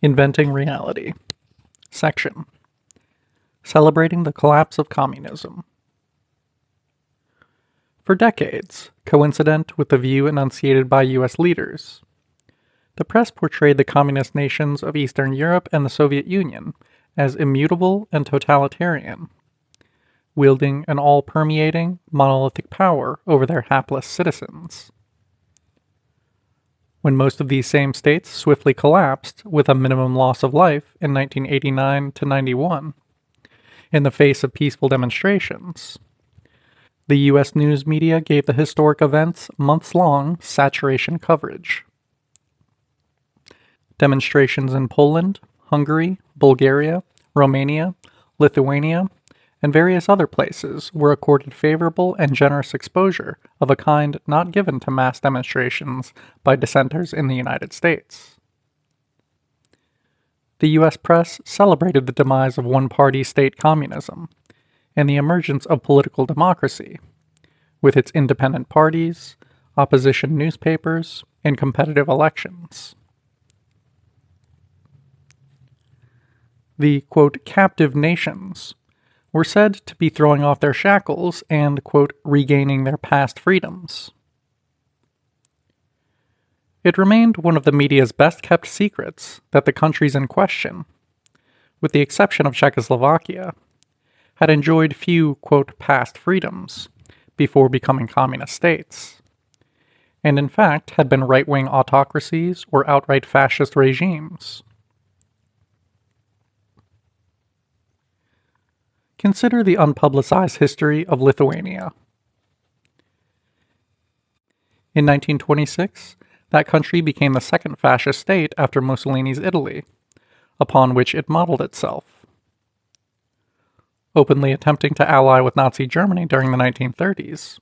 Inventing Reality. Section. Celebrating the Collapse of Communism. For decades, coincident with the view enunciated by U.S. leaders, the press portrayed the communist nations of Eastern Europe and the Soviet Union as immutable and totalitarian, wielding an all-permeating, monolithic power over their hapless citizens. When most of these same states swiftly collapsed with a minimum loss of life in 1989 to 91, in the face of peaceful demonstrations, the U.S. news media gave the historic events months-long saturation coverage. Demonstrations in Poland, Hungary, Bulgaria, Romania, Lithuania, and various other places were accorded favorable and generous exposure of a kind not given to mass demonstrations by dissenters in the United States. The U.S. press celebrated the demise of one-party state communism and the emergence of political democracy, with its independent parties, opposition newspapers, and competitive elections. The, quote, captive nations were said to be throwing off their shackles and, quote, regaining their past freedoms. It remained one of the media's best-kept secrets that the countries in question, with the exception of Czechoslovakia, had enjoyed few, quote, past freedoms before becoming communist states, and in fact had been right-wing autocracies or outright fascist regimes. Consider the unpublicized history of Lithuania. In 1926, that country became the second fascist state after Mussolini's Italy, upon which it modeled itself. Openly attempting to ally with Nazi Germany during the 1930s,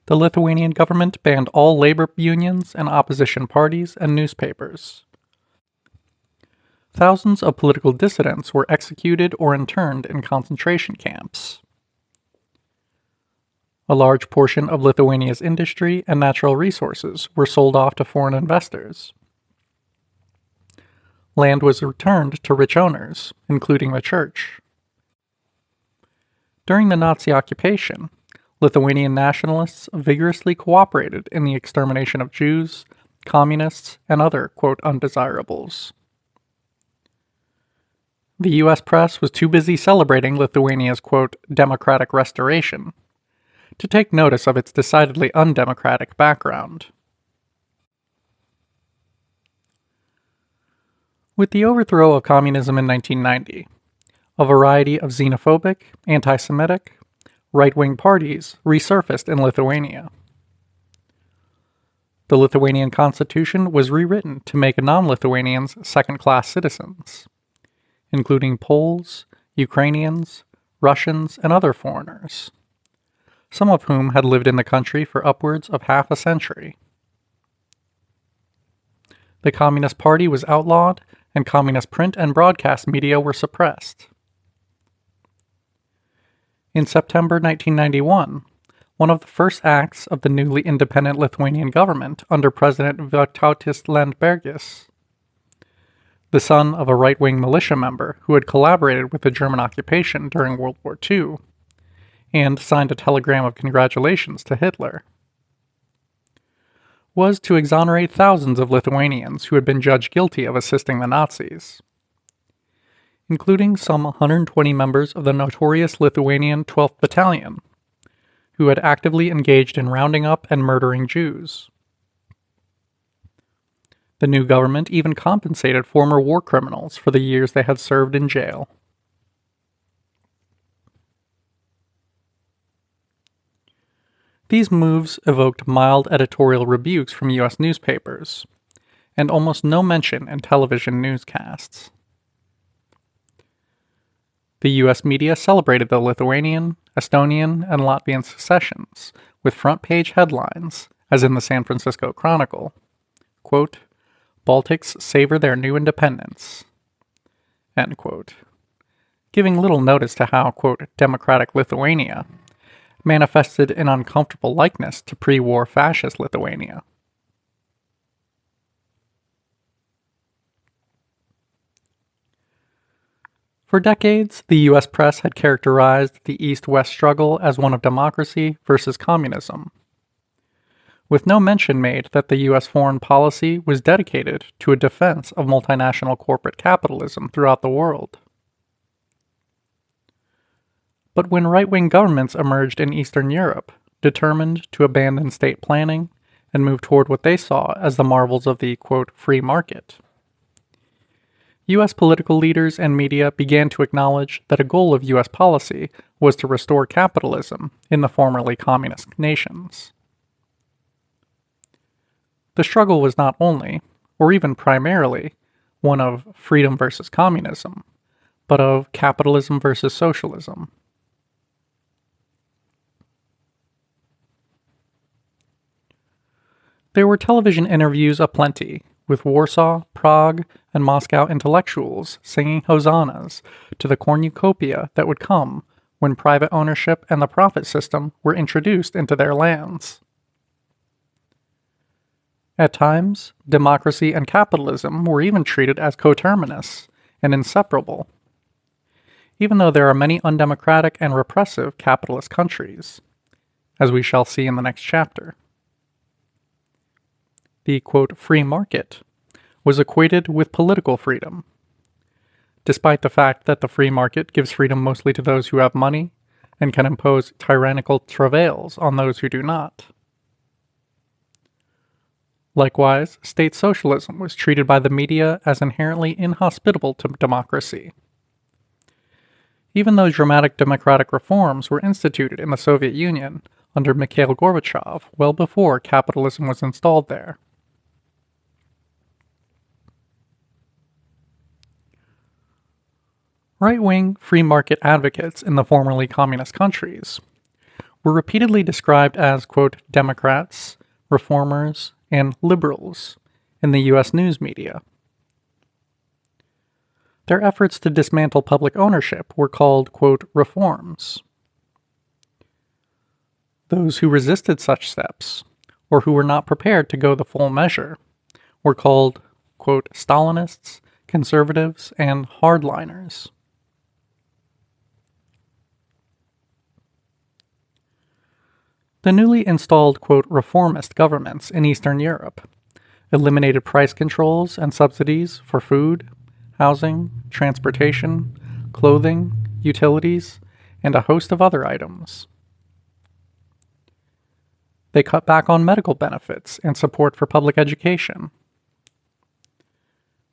the Lithuanian government banned all labor unions and opposition parties and newspapers. Thousands of political dissidents were executed or interned in concentration camps. A large portion of Lithuania's industry and natural resources were sold off to foreign investors. Land was returned to rich owners, including the church. During the Nazi occupation, Lithuanian nationalists vigorously cooperated in the extermination of Jews, communists, and other, quote, undesirables. The U.S. press was too busy celebrating Lithuania's, quote, democratic restoration to take notice of its decidedly undemocratic background. With the overthrow of communism in 1990, a variety of xenophobic, anti-Semitic, right-wing parties resurfaced in Lithuania. The Lithuanian constitution was rewritten to make non-Lithuanians second-class citizens, including Poles, Ukrainians, Russians, and other foreigners, some of whom had lived in the country for upwards of half a century. The Communist Party was outlawed, and communist print and broadcast media were suppressed. In September 1991, one of the first acts of the newly independent Lithuanian government under President Vytautas Landsbergis, the son of a right-wing militia member who had collaborated with the German occupation during World War II, and signed a telegram of congratulations to Hitler, was to exonerate thousands of Lithuanians who had been judged guilty of assisting the Nazis, including some 120 members of the notorious Lithuanian 12th Battalion, who had actively engaged in rounding up and murdering Jews. The new government even compensated former war criminals for the years they had served in jail. These moves evoked mild editorial rebukes from U.S. newspapers, and almost no mention in television newscasts. The U.S. media celebrated the Lithuanian, Estonian, and Latvian secessions with front-page headlines, as in the San Francisco Chronicle, quote, Baltics savor their new independence, end quote, giving little notice to how, quote, democratic Lithuania manifested an uncomfortable likeness to pre-war fascist Lithuania. For decades, the U.S. press had characterized the East-West struggle as one of democracy versus communism, with no mention made that the U.S. foreign policy was dedicated to a defense of multinational corporate capitalism throughout the world. But when right-wing governments emerged in Eastern Europe, determined to abandon state planning and move toward what they saw as the marvels of the, quote, free market, U.S. political leaders and media began to acknowledge that a goal of U.S. policy was to restore capitalism in the formerly communist nations. The struggle was not only, or even primarily, one of freedom versus communism, but of capitalism versus socialism. There were television interviews aplenty, with Warsaw, Prague, and Moscow intellectuals singing hosannas to the cornucopia that would come when private ownership and the profit system were introduced into their lands. At times, democracy and capitalism were even treated as coterminous and inseparable, even though there are many undemocratic and repressive capitalist countries, as we shall see in the next chapter. The, quote, free market was equated with political freedom, despite the fact that the free market gives freedom mostly to those who have money and can impose tyrannical travails on those who do not. Likewise, state socialism was treated by the media as inherently inhospitable to democracy. Even though dramatic democratic reforms were instituted in the Soviet Union under Mikhail Gorbachev well before capitalism was installed there. Right-wing free market advocates in the formerly communist countries were repeatedly described as, quote, Democrats, reformers, and liberals in the U.S. news media. Their efforts to dismantle public ownership were called, quote, reforms. Those who resisted such steps, or who were not prepared to go the full measure, were called, quote, Stalinists, conservatives, and hardliners. The newly installed, quote, reformist governments in Eastern Europe eliminated price controls and subsidies for food, housing, transportation, clothing, utilities, and a host of other items. They cut back on medical benefits and support for public education.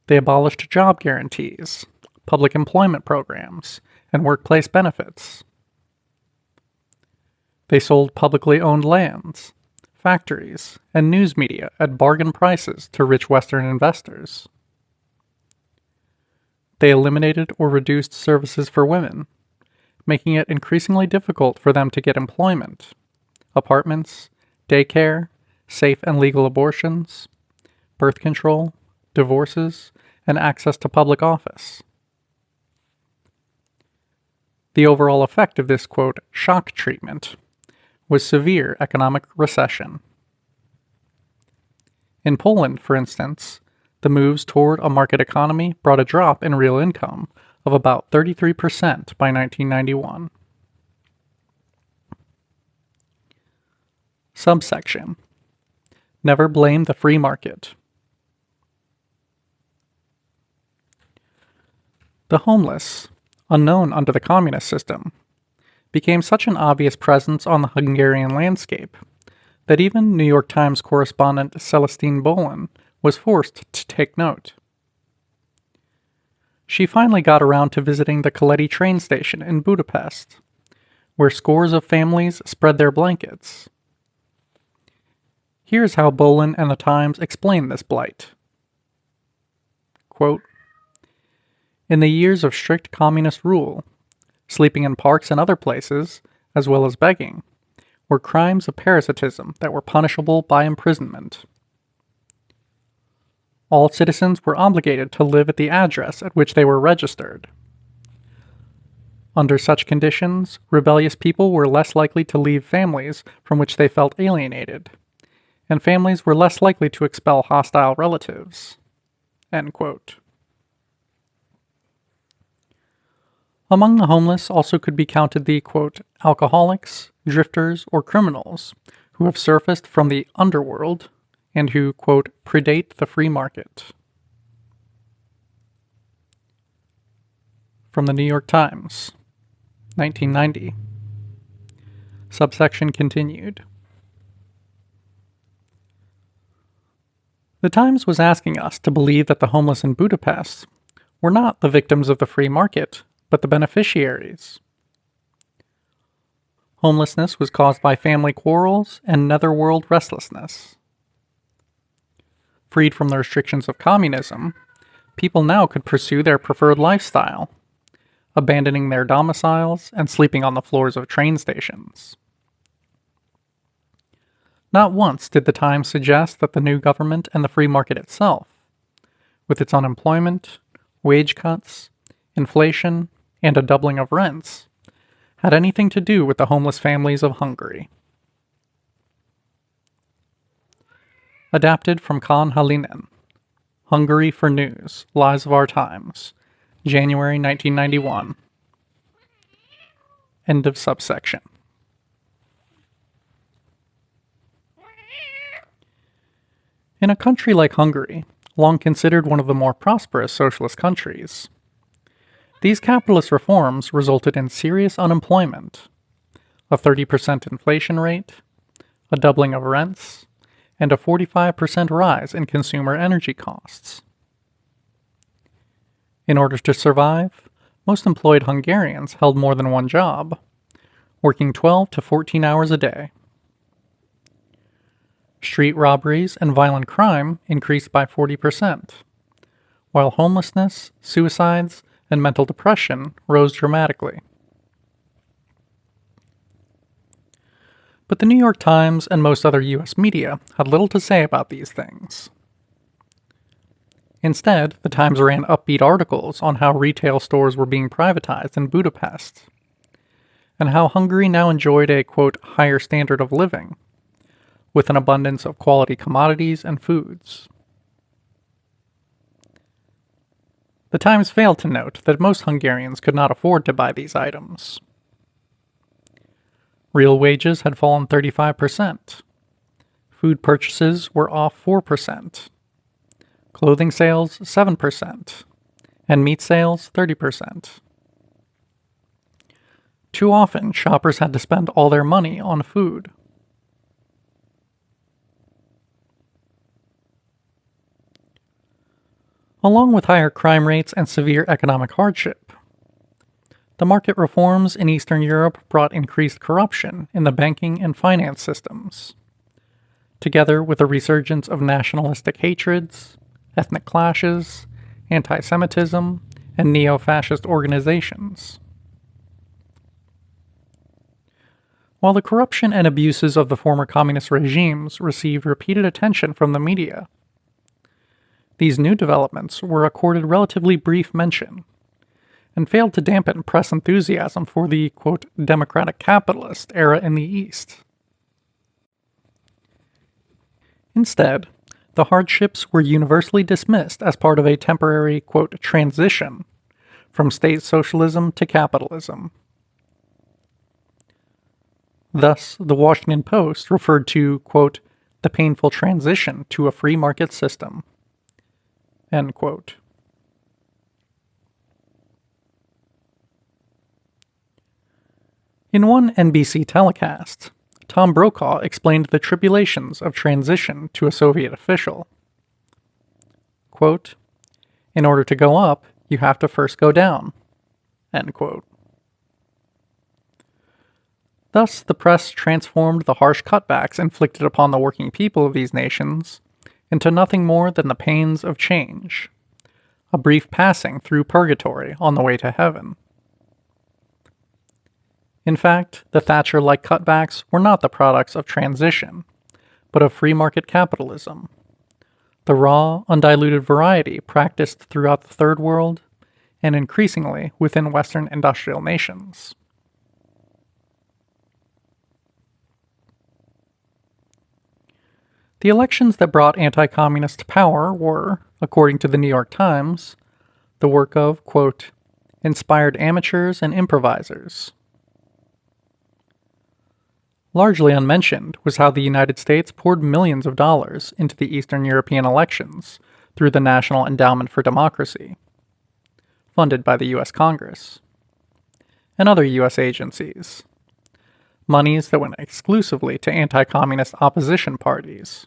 They abolished job guarantees, public employment programs, and workplace benefits. They sold publicly owned lands, factories, and news media at bargain prices to rich Western investors. They eliminated or reduced services for women, making it increasingly difficult for them to get employment, apartments, daycare, safe and legal abortions, birth control, divorces, and access to public office. The overall effect of this, quote, shock treatment was severe economic recession. In Poland, for instance, the moves toward a market economy brought a drop in real income of about 33% by 1991. Subsection. Never blame the free market. The homeless, unknown under the communist system, became such an obvious presence on the Hungarian landscape that even New York Times correspondent Celestine Bolin was forced to take note. She finally got around to visiting the Keleti train station in Budapest, where scores of families spread their blankets. Here's how Bolin and the Times explain this blight. Quote, in the years of strict communist rule, sleeping in parks and other places, as well as begging, were crimes of parasitism that were punishable by imprisonment. All citizens were obligated to live at the address at which they were registered. Under such conditions, rebellious people were less likely to leave families from which they felt alienated, and families were less likely to expel hostile relatives. End quote. Among the homeless also could be counted the, quote, alcoholics, drifters, or criminals who have surfaced from the underworld and who, quote, predate the free market. From the New York Times, 1990. Subsection continued. The Times was asking us to believe that the homeless in Budapest were not the victims of the free market, but the beneficiaries. Homelessness was caused by family quarrels and netherworld restlessness. Freed from the restrictions of communism, people now could pursue their preferred lifestyle, abandoning their domiciles and sleeping on the floors of train stations. Not once did the Times suggest that the new government and the free market itself, with its unemployment, wage cuts, inflation, and a doubling of rents, had anything to do with the homeless families of Hungary. Adapted from Kan Halinen, Hungary for News, Lives of Our Times, January 1991. End of subsection. In a country like Hungary, long considered one of the more prosperous socialist countries, these capitalist reforms resulted in serious unemployment, a 30% inflation rate, a doubling of rents, and a 45% rise in consumer energy costs. In order to survive, most employed Hungarians held more than one job, working 12 to 14 hours a day. Street robberies and violent crime increased by 40%, while homelessness, suicides, and mental depression rose dramatically. But the New York Times and most other U.S. media had little to say about these things. Instead, the Times ran upbeat articles on how retail stores were being privatized in Budapest, and how Hungary now enjoyed a, quote, higher standard of living, with an abundance of quality commodities and foods. The Times failed to note that most Hungarians could not afford to buy these items. Real wages had fallen 35%. Food purchases were off 4%. Clothing sales 7%. And meat sales 30%. Too often, shoppers had to spend all their money on food. Along with higher crime rates and severe economic hardship, the market reforms in Eastern Europe brought increased corruption in the banking and finance systems, together with a resurgence of nationalistic hatreds, ethnic clashes, anti-Semitism, and neo-fascist organizations. While the corruption and abuses of the former communist regimes received repeated attention from the media, these new developments were accorded relatively brief mention, and failed to dampen press enthusiasm for the, quote, democratic capitalist era in the East. Instead, the hardships were universally dismissed as part of a temporary, quote, transition from state socialism to capitalism. Thus, the Washington Post referred to, quote, the painful transition to a free market system. End quote. In one NBC telecast, Tom Brokaw explained the tribulations of transition to a Soviet official. Quote, in order to go up, you have to first go down. End quote. Thus, the press transformed the harsh cutbacks inflicted upon the working people of these nations into nothing more than the pains of change, a brief passing through purgatory on the way to heaven. In fact, the Thatcher-like cutbacks were not the products of transition, but of free market capitalism, the raw, undiluted variety practiced throughout the Third World and increasingly within Western industrial nations. The elections that brought anti-communists to power were, according to the New York Times, the work of, quote, inspired amateurs and improvisers. Largely unmentioned was how the United States poured millions of dollars into the Eastern European elections through the National Endowment for Democracy, funded by the U.S. Congress, and other U.S. agencies, monies that went exclusively to anti-communist opposition parties.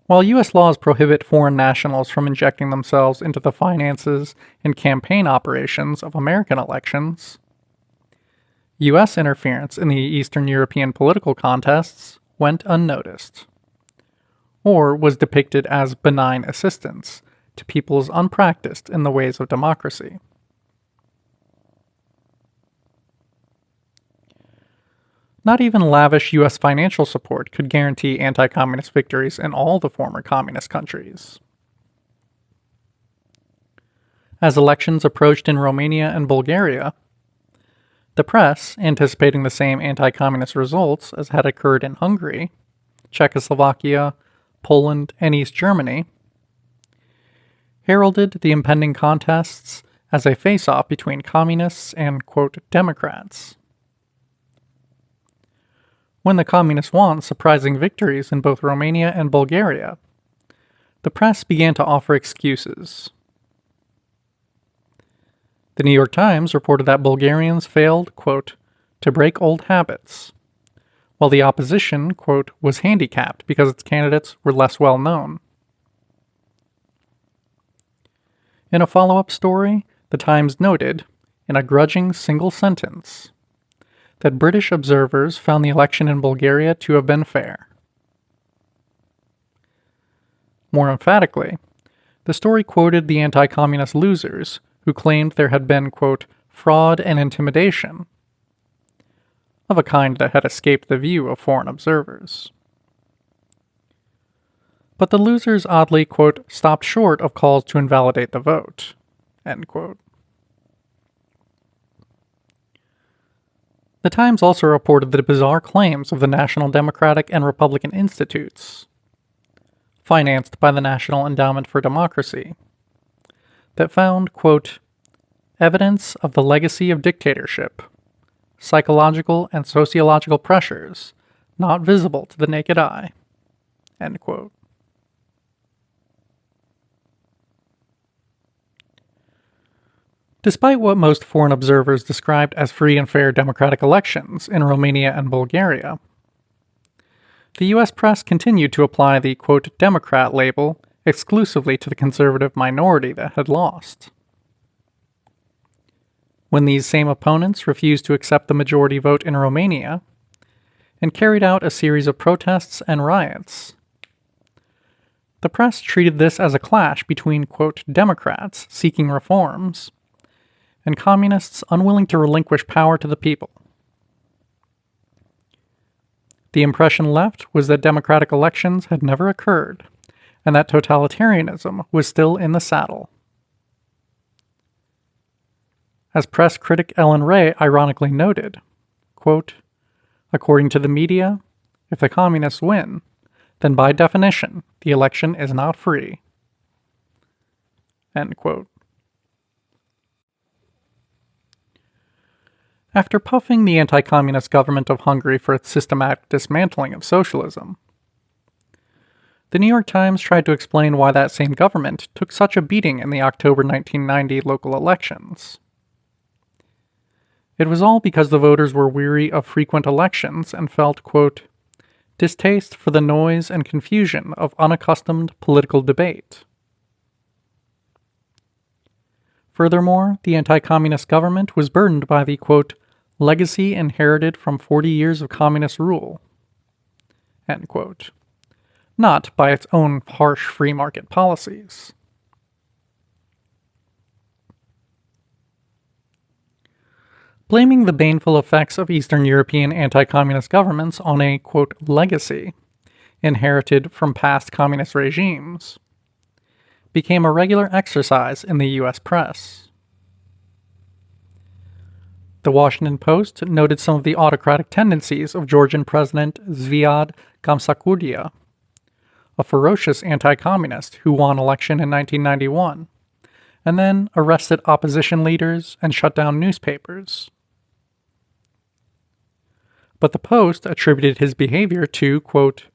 While U.S. laws prohibit foreign nationals from injecting themselves into the finances and campaign operations of American elections, U.S. interference in the Eastern European political contests went unnoticed, or was depicted as benign assistance to peoples unpracticed in the ways of democracy. Not even lavish U.S. financial support could guarantee anti-communist victories in all the former communist countries. As elections approached in Romania and Bulgaria, the press, anticipating the same anti-communist results as had occurred in Hungary, Czechoslovakia, Poland, and East Germany, heralded the impending contests as a face-off between communists and, quote, Democrats. When the communists won surprising victories in both Romania and Bulgaria, the press began to offer excuses. The New York Times reported that Bulgarians failed, quote, to break old habits, while the opposition, quote, was handicapped because its candidates were less well known. In a follow-up story, the Times noted, in a grudging single sentence, that British observers found the election in Bulgaria to have been fair. More emphatically, the story quoted the anti-communist losers who claimed there had been, quote, fraud and intimidation, of a kind that had escaped the view of foreign observers. But the losers oddly, quote, stopped short of calls to invalidate the vote, end quote. The Times also reported the bizarre claims of the National Democratic and Republican Institutes, financed by the National Endowment for Democracy, that found, quote, evidence of the legacy of dictatorship, psychological and sociological pressures not visible to the naked eye, end quote. Despite what most foreign observers described as free and fair democratic elections in Romania and Bulgaria, the U.S. press continued to apply the, quote, Democrat label exclusively to the conservative minority that had lost. When these same opponents refused to accept the majority vote in Romania and carried out a series of protests and riots, the press treated this as a clash between, quote, Democrats seeking reforms and communists unwilling to relinquish power to the people. The impression left was that democratic elections had never occurred, and that totalitarianism was still in the saddle. As press critic Ellen Ray ironically noted, quote, according to the media, if the communists win, then by definition, the election is not free, end quote. After puffing the anti-communist government of Hungary for its systematic dismantling of socialism, the New York Times tried to explain why that same government took such a beating in the October 1990 local elections. It was all because the voters were weary of frequent elections and felt, quote, distaste for the noise and confusion of unaccustomed political debate. Furthermore, the anti-communist government was burdened by the, quote, legacy inherited from 40 years of communist rule, end quote, not by its own harsh free market policies. Blaming the baneful effects of Eastern European anti-communist governments on a, quote, legacy inherited from past communist regimes became a regular exercise in the U.S. press. The Washington Post noted some of the autocratic tendencies of Georgian President Zviad Gamsakhurdia, a ferocious anti-communist who won election in 1991, and then arrested opposition leaders and shut down newspapers. But the Post attributed his behavior to, quote,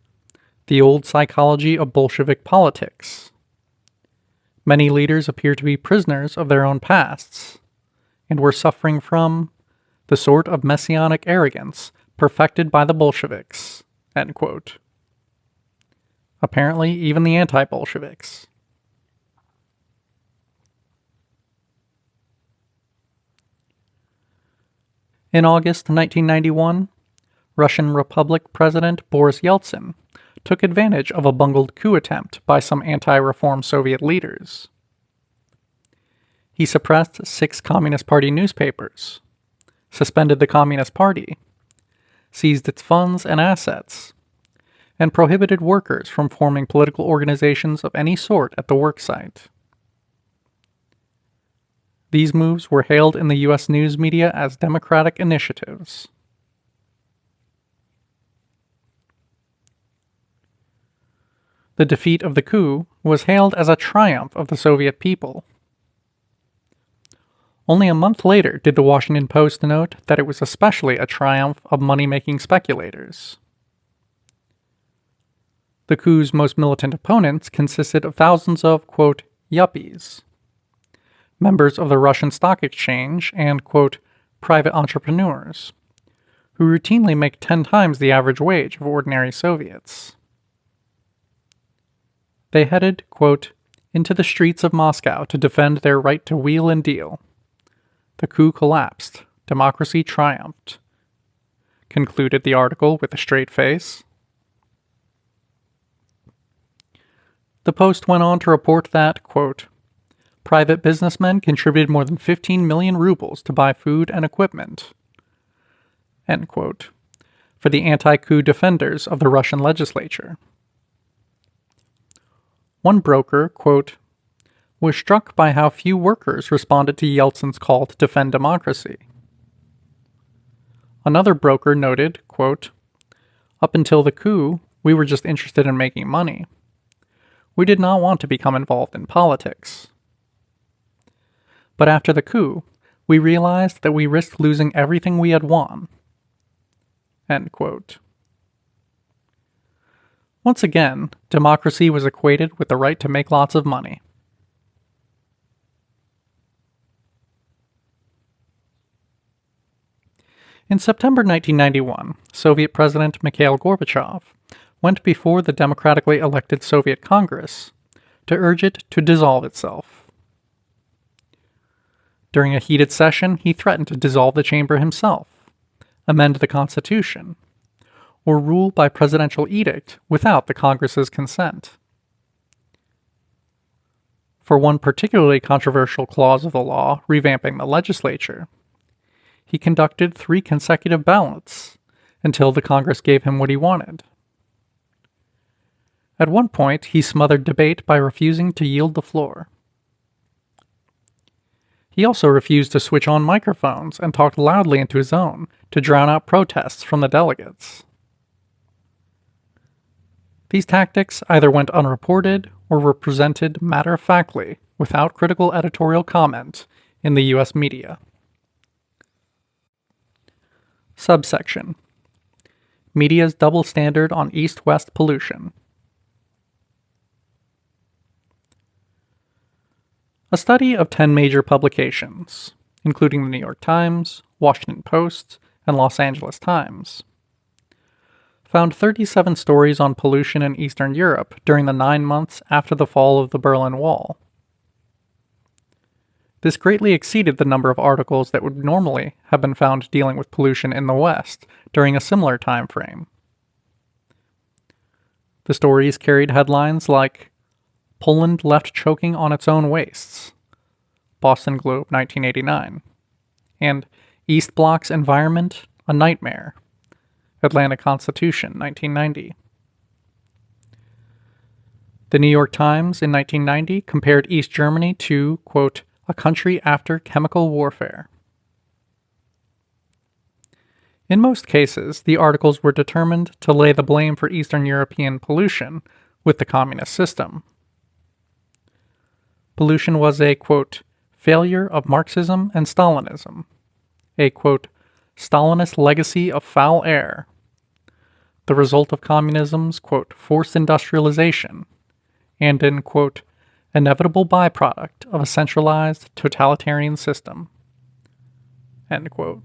the old psychology of Bolshevik politics. Many leaders appear to be prisoners of their own pasts, and were suffering from the sort of messianic arrogance perfected by the Bolsheviks, end quote. Apparently, even the anti-Bolsheviks. In August 1991, Russian Republic President Boris Yeltsin took advantage of a bungled coup attempt by some anti-reform Soviet leaders. He suppressed 6 Communist Party newspapers, suspended the Communist Party, seized its funds and assets, and prohibited workers from forming political organizations of any sort at the worksite. These moves were hailed in the U.S. news media as democratic initiatives. The defeat of the coup was hailed as a triumph of the Soviet people. Only a month later did the Washington Post note that it was especially a triumph of money-making speculators. The coup's most militant opponents consisted of thousands of, quote, yuppies, members of the Russian stock exchange, and, quote, private entrepreneurs, who routinely make 10 times the average wage of ordinary Soviets. They headed, quote, into the streets of Moscow to defend their right to wheel and deal. The coup collapsed. Democracy triumphed, concluded the article with a straight face. The Post went on to report that, quote, private businessmen contributed more than 15 million rubles to buy food and equipment, end quote, for the anti-coup defenders of the Russian legislature. One broker, quote, was struck by how few workers responded to Yeltsin's call to defend democracy. Another broker noted, quote, up until the coup, we were just interested in making money. We did not want to become involved in politics. But after the coup, we realized that we risked losing everything we had won. End quote. Once again, democracy was equated with the right to make lots of money. In September 1991, Soviet President Mikhail Gorbachev went before the democratically elected Soviet Congress to urge it to dissolve itself. During a heated session, he threatened to dissolve the chamber himself, amend the Constitution, or rule by presidential edict without the Congress's consent. For one particularly controversial clause of the law revamping the legislature, he conducted 3 consecutive ballots until the Congress gave him what he wanted. At one point, he smothered debate by refusing to yield the floor. He also refused to switch on microphones and talked loudly into his own to drown out protests from the delegates. These tactics either went unreported or were presented matter-of-factly, without critical editorial comment, in the U.S. media. Subsection: Media's double standard on East-West pollution. A study of 10 major publications, including the New York Times, Washington Post, and Los Angeles Times, found 37 stories on pollution in Eastern Europe during the 9 months after the fall of the Berlin Wall. This greatly exceeded the number of articles that would normally have been found dealing with pollution in the West during a similar time frame. The stories carried headlines like Poland left choking on its own wastes, Boston Globe 1989, and East Block's environment a nightmare, Atlanta Constitution 1990. The New York Times in 1990 compared East Germany to, quote, a country after chemical warfare. In most cases, the articles were determined to lay the blame for Eastern European pollution with the communist system. pollution was a, quote, failure of Marxism and Stalinism, a, quote, Stalinist legacy of foul air, the result of communism's, quote, forced industrialization, and an, quote, inevitable byproduct of a centralized totalitarian system, end quote.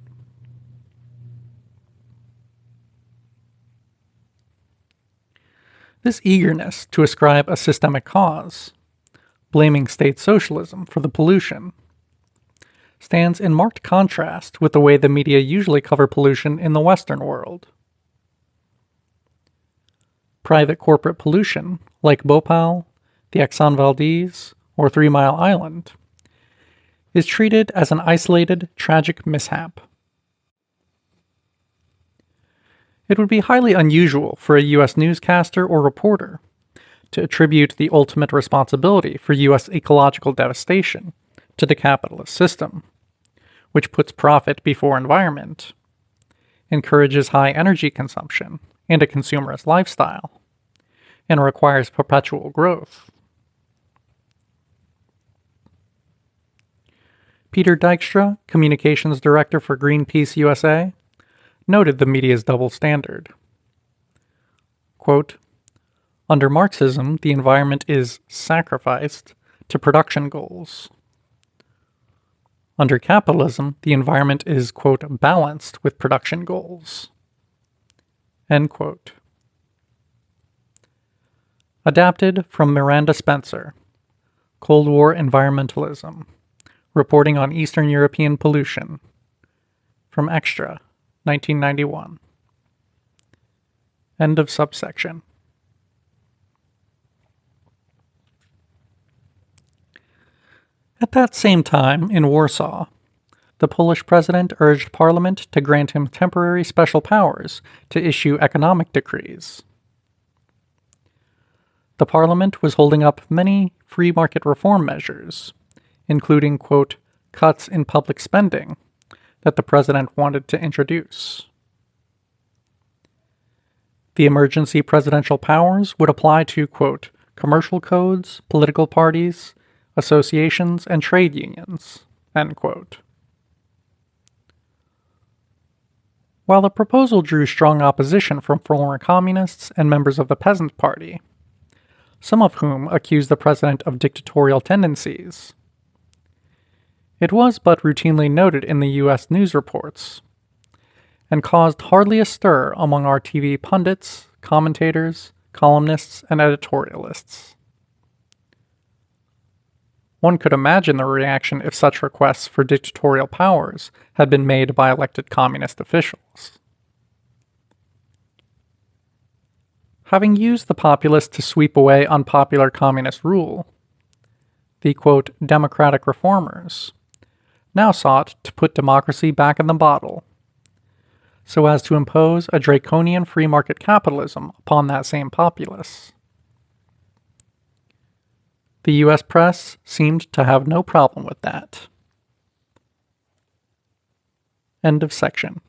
This eagerness to ascribe a systemic cause, blaming state socialism for the pollution, stands in marked contrast with the way the media usually cover pollution in the Western world. Private corporate pollution, like Bhopal, the Exxon Valdez, or 3 Mile Island, is treated as an isolated, tragic mishap. It would be highly unusual for a U.S. newscaster or reporter to attribute the ultimate responsibility for U.S. ecological devastation to the capitalist system, which puts profit before environment, encourages high energy consumption and a consumerist lifestyle, and requires perpetual growth. Peter Dykstra, communications director for Greenpeace USA, noted the media's double standard. Quote, under Marxism, the environment is sacrificed to production goals. Under capitalism, the environment is, quote, balanced with production goals. End quote. Adapted from Miranda Spencer, Cold War Environmentalism, Reporting on Eastern European Pollution, from Extra, 1991. End of subsection. At that same time, in Warsaw, the Polish president urged Parliament to grant him temporary special powers to issue economic decrees. The Parliament was holding up many free market reform measures, including, quote, cuts in public spending that the president wanted to introduce. The emergency presidential powers would apply to, quote, commercial codes, political parties, associations, and trade unions, end quote. While the proposal drew strong opposition from former communists and members of the Peasant Party, some of whom accused the president of dictatorial tendencies, it was but routinely noted in the U.S. news reports, and caused hardly a stir among our TV pundits, commentators, columnists, and editorialists. One could imagine the reaction if such requests for dictatorial powers had been made by elected communist officials. Having used the populace to sweep away unpopular communist rule, the, quote, democratic reformers now sought to put democracy back in the bottle, so as to impose a draconian free market capitalism upon that same populace. The U.S. press seemed to have no problem with that. End of section.